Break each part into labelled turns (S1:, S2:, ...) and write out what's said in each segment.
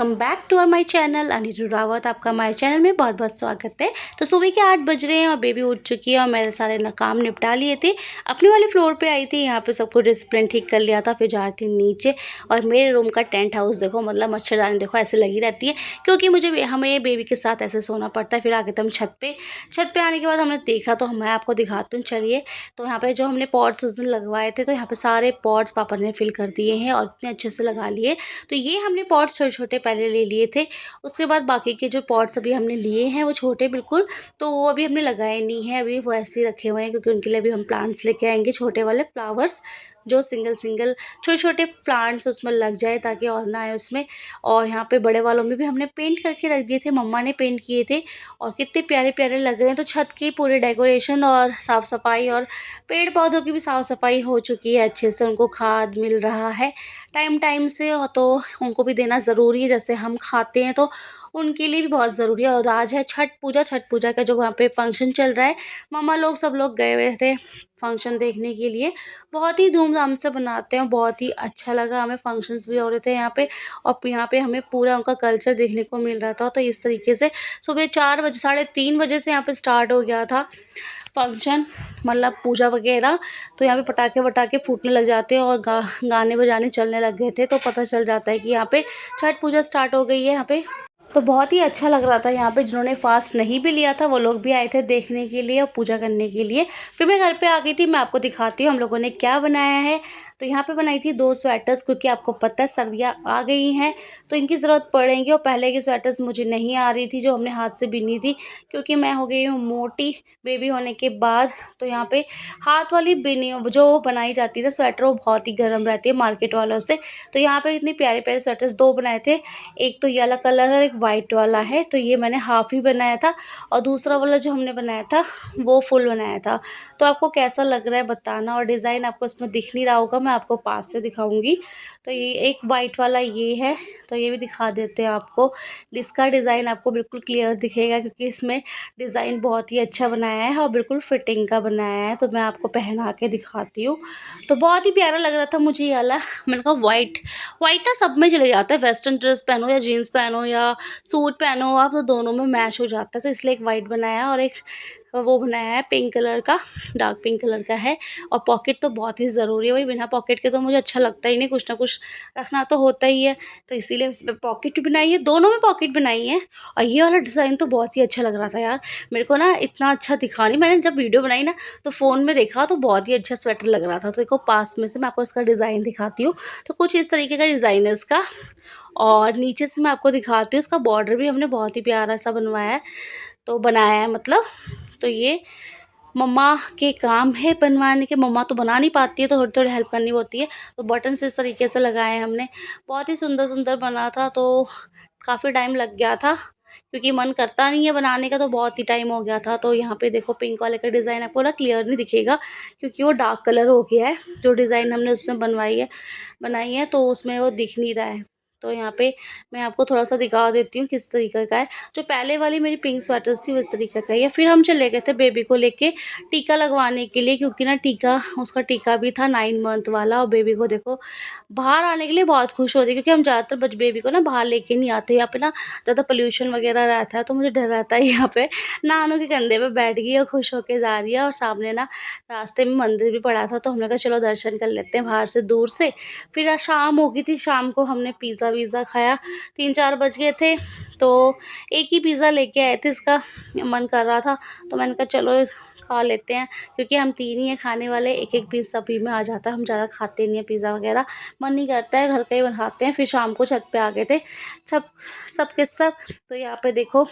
S1: Welcome back to my channel Anirudh Rawat. आपका हमारे channel में बहुत बहुत स्वागत है। तो सुबह के 8 बज रहे हैं और बेबी उठ चुकी है और मेरे सारे काम निपटा लिए थे। अपने वाले फ्लोर पे आई थी, यहाँ पे सब कुछ डिसिप्लिन ठीक कर लिया था, फिर जा रही थी नीचे। और मेरे रूम का टेंट हाउस देखो, मतलब मच्छरदानी देखो ऐसे लगी रहती है, क्योंकि मुझे हमें बेबी के साथ ऐसे सोना पड़ता है। फिर आगे तो हम छत पे आने के बाद हमने देखा, तो मैं आपको दिखाती हूँ, चलिए। तो यहाँ पे जो हमने पॉट्स उस दिन लगवाए थे, तो यहाँ पे सारे पॉट्स पापा ने फिल कर दिए हैं और इतने अच्छे से लगा लिए। तो ये हमने पॉट्स छोटे छोटे पहले ले लिए थे, उसके बाद बाकी के जो पॉट्स अभी हमने लिए हैं वो छोटे बिल्कुल, तो वो अभी हमने लगाए नहीं हैं, अभी वो ऐसे ही रखे हुए हैं, क्योंकि उनके लिए अभी हम प्लांट्स लेके आएंगे, छोटे वाले फ्लावर्स, जो सिंगल सिंगल छोटे छोटे प्लांट्स उसमें लग जाए ताकि और ना आए उसमें। और यहाँ पे बड़े वालों में भी हमने पेंट करके रख दिए थे, मम्मा ने पेंट किए थे, और कितने प्यारे प्यारे लग रहे हैं। तो छत की पूरे डेकोरेशन और साफ़ सफाई और पेड़ पौधों की भी साफ़ सफाई हो चुकी है अच्छे से, उनको खाद मिल रहा है टाइम टाइम से, और तो उनको भी देना ज़रूरी है, जैसे हम खाते हैं तो उनके लिए भी बहुत ज़रूरी है। और आज है छठ पूजा का जो वहाँ पे फंक्शन चल रहा है, मम्मा लोग सब लोग गए हुए थे फंक्शन देखने के लिए। बहुत ही धूमधाम से बनाते हैं, बहुत ही अच्छा लगा हमें, फंक्शंस भी हो रहे थे यहाँ पे, और यहाँ पे हमें पूरा उनका कल्चर देखने को मिल रहा था। तो इस तरीके से सुबह 4 बजे 3:30 बजे से यहाँ पे स्टार्ट हो गया था फंक्शन, मतलब पूजा वगैरह। तो यहाँ पे पटाखे वटाखे फूटने लग जाते हैं और गाने बजाने चलने लग गए थे, तो पता चल जाता है कि यहाँ पे छठ पूजा स्टार्ट हो गई है यहाँ पे। तो बहुत ही अच्छा लग रहा था यहाँ पे, जिन्होंने फास्ट नहीं भी लिया था वो लोग भी आए थे देखने के लिए और पूजा करने के लिए। फिर मैं घर पे आ गई थी, मैं आपको दिखाती हूँ हम लोगों ने क्या बनाया है। तो यहाँ पे बनाई थी 2 स्वेटर्स, क्योंकि आपको पता है सर्दियाँ आ गई हैं तो इनकी ज़रूरत पड़ेगी, और पहले की स्वेटर्स मुझे नहीं आ रही थी जो हमने हाथ से बिनी थी, क्योंकि मैं हो गई हूँ मोटी बेबी होने के बाद। तो यहाँ पे हाथ वाली बिनी जो बनाई जाती है स्वेटर, वो बहुत ही गर्म रहती है मार्केट वालों से। तो यहाँ पे इतने प्यारे प्यारे स्वेटर्स 2 बनाए थे, एक तो येलो कलर और एक वाइट वाला है, तो ये मैंने हाफ ही बनाया था, और दूसरा वाला जो हमने बनाया था वो फुल बनाया था। तो आपको कैसा लग रहा है बताना, और डिज़ाइन आपको इसमें दिख नहीं रहा होगा, मैं आपको पास से दिखाऊंगी। तो ये एक वाइट वाला ये है, तो ये भी दिखा देते हैं आपको, इसका डिज़ाइन आपको बिल्कुल क्लियर दिखेगा, क्योंकि इसमें डिज़ाइन बहुत ही अच्छा बनाया है और बिल्कुल फिटिंग का बनाया है। तो मैं आपको पहना के दिखाती हूँ, तो बहुत ही प्यारा लग रहा था मुझे ये वाला। मैंने कहा वाइट वाइट ना सब में चले जाता है, वेस्टर्न ड्रेस पहनो या जीन्स पहनो या सूट पहनो आप, तो दोनों में मैच हो जाता है। तो इसलिए एक वाइट बनाया और एक वो बनाया है पिंक कलर का, डार्क पिंक कलर का है। और पॉकेट तो बहुत ही ज़रूरी है भाई, बिना पॉकेट के तो मुझे अच्छा लगता ही नहीं, कुछ ना कुछ रखना तो होता ही है। तो इसीलिए इसमें पॉकेट भी बनाई है, दोनों में पॉकेट बनाई है। और ये वाला डिज़ाइन तो बहुत ही अच्छा लग रहा था यार, मेरे को ना इतना अच्छा दिखा नहीं, मैंने जब वीडियो बनाई ना तो फ़ोन में देखा तो बहुत ही अच्छा स्वेटर लग रहा था। तो देखो पास में से मैं आपको इसका डिज़ाइन दिखाती हूँ। तो कुछ इस तरीके का डिज़ाइन है इसका, और नीचे से मैं आपको दिखाती हूँ, इसका बॉर्डर भी हमने बहुत ही प्यारा सा बनवाया है, तो बनाया है मतलब। तो ये मम्मा के काम है बनवाने के, मम्मा तो बना नहीं पाती है तो थोड़ी थोड़ी हेल्प करनी होती है। तो बटन्स इस तरीके से लगाए हैं हमने, बहुत ही सुंदर सुंदर बना था, तो काफ़ी टाइम लग गया था, क्योंकि मन करता नहीं है बनाने का, तो बहुत ही टाइम हो गया था। तो यहाँ पे देखो पिंक वाले का डिज़ाइन आपको ना क्लियर नहीं दिखेगा, क्योंकि वो डार्क कलर हो गया है, जो डिज़ाइन हमने उसमें बनाई है तो उसमें वो दिख नहीं रहा है। तो यहाँ पे मैं आपको थोड़ा सा दिखा देती हूँ किस तरीके का है। जो पहले वाली मेरी पिंक स्वेटर्स थी उस तरीके का ही है। फिर हम चले गए थे बेबी को लेके टीका लगवाने के लिए, क्योंकि ना उसका टीका भी था 9 मंथ वाला, और बेबी को देखो बाहर आने के लिए बहुत खुश होती है, क्योंकि हम ज़्यादातर बेबी को ना बाहर लेके नहीं आते, यहाँ पे ना ज़्यादा पोल्यूशन वगैरह रहता है, तो मुझे डर रहता है। यहाँ पे नानू के कंधे पे बैठ गई और खुश होके जा रही है, और सामने ना रास्ते में मंदिर भी पड़ा था, तो हमने कहा चलो दर्शन कर लेते हैं बाहर से दूर से। फिर आज शाम हो गई थी, शाम को हमने पिज़्ज़ा वीज़ा खाया, 3-4 बज गए थे, तो एक ही पिज़्ज़ा लेके आए थे, इसका मन कर रहा था तो मैंने कहा चलो खा लेते हैं, क्योंकि हम 3 ही हैं खाने वाले, एक एक पीस सभी में आ जाता है, हम ज़्यादा खाते नहीं हैं पिज़्ज़ा वगैरह, मन नहीं करता है, घर का ही बनाते हैं। फिर शाम को छत पे आ गए थे सब सब के सब। तो यहाँ पे देखो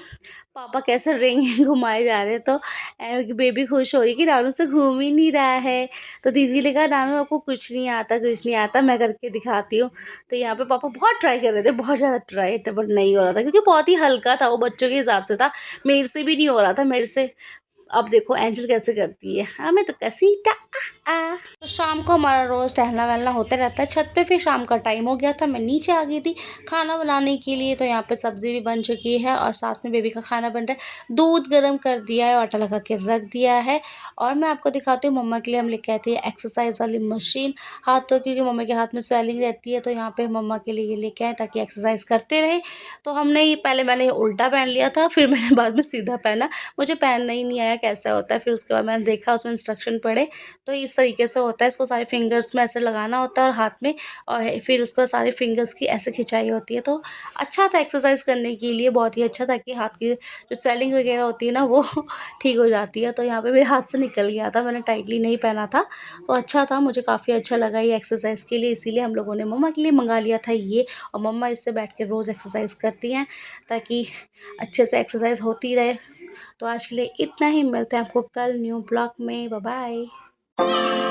S1: पापा कैसे रिंग घुमाए जा रहे हैं, तो बेबी खुश हो रही कि नानू से घूम ही नहीं रहा है। तो दीदी ने कहा नानू आपको कुछ नहीं आता, कुछ नहीं आता, मैं करके दिखाती हूँ। तो यहाँ पे पापा बहुत ट्राई कर रहे थे, बहुत ज़्यादा ट्राई, बट नहीं हो रहा था, क्योंकि बहुत ही हल्का था, वो बच्चों के हिसाब से था, मेरे से भी नहीं हो रहा था, मेरे से अब देखो एंजल कैसे करती है, हमें तो कैसीटा तो शाम को हमारा रोज़ टहलना वहलना होता रहता है छत पे। फिर शाम का टाइम हो गया था, मैं नीचे आ गई थी खाना बनाने के लिए। तो यहाँ पे सब्ज़ी भी बन चुकी है और साथ में बेबी का खाना बन रहा है। दूध गर्म कर दिया है, आटा लगा के रख दिया है। और मैं आपको दिखाती हूँ, मम्मा के लिए हम लेके आए थे एक्सरसाइज वाली मशीन। हाथों क्योंकि मम्मा के हाथ में स्वेलिंग रहती है, तो यहाँ पे मम्मा के लिए ये लेके आए ताकि एक्सरसाइज करते रहे। तो हमने ये पहले मैंने ये उल्टा पहन लिया था, फिर मैंने बाद में सीधा पहना। मुझे पहनना ही नहीं आया कैसा होता है। फिर उसके बाद मैंने देखा, उसमें इंस्ट्रक्शन पढ़े, तो इस तरीके से होता है। इसको सारे फिंगर्स में ऐसे लगाना होता है और हाथ में, और फिर उसको सारे फिंगर्स की ऐसे खिंचाई होती है। तो अच्छा था एक्सरसाइज करने के लिए, बहुत ही अच्छा था कि हाथ की जो स्वेलिंग वगैरह होती है ना वो ठीक हो जाती है। तो यहाँ पे मेरे हाथ से निकल गया था, मैंने टाइटली नहीं पहना था। तो अच्छा था, मुझे काफ़ी अच्छा लगा ये एक्सरसाइज के लिए, इसीलिए हम लोगों ने मम्मा के लिए मंगा लिया था ये। और मम्मा इससे बैठ के रोज़ एक्सरसाइज करती हैं ताकि अच्छे से एक्सरसाइज होती रहे। तो आज के लिए इतना ही, मिलते हैं आपको कल न्यू ब्लॉग में। Bye bye.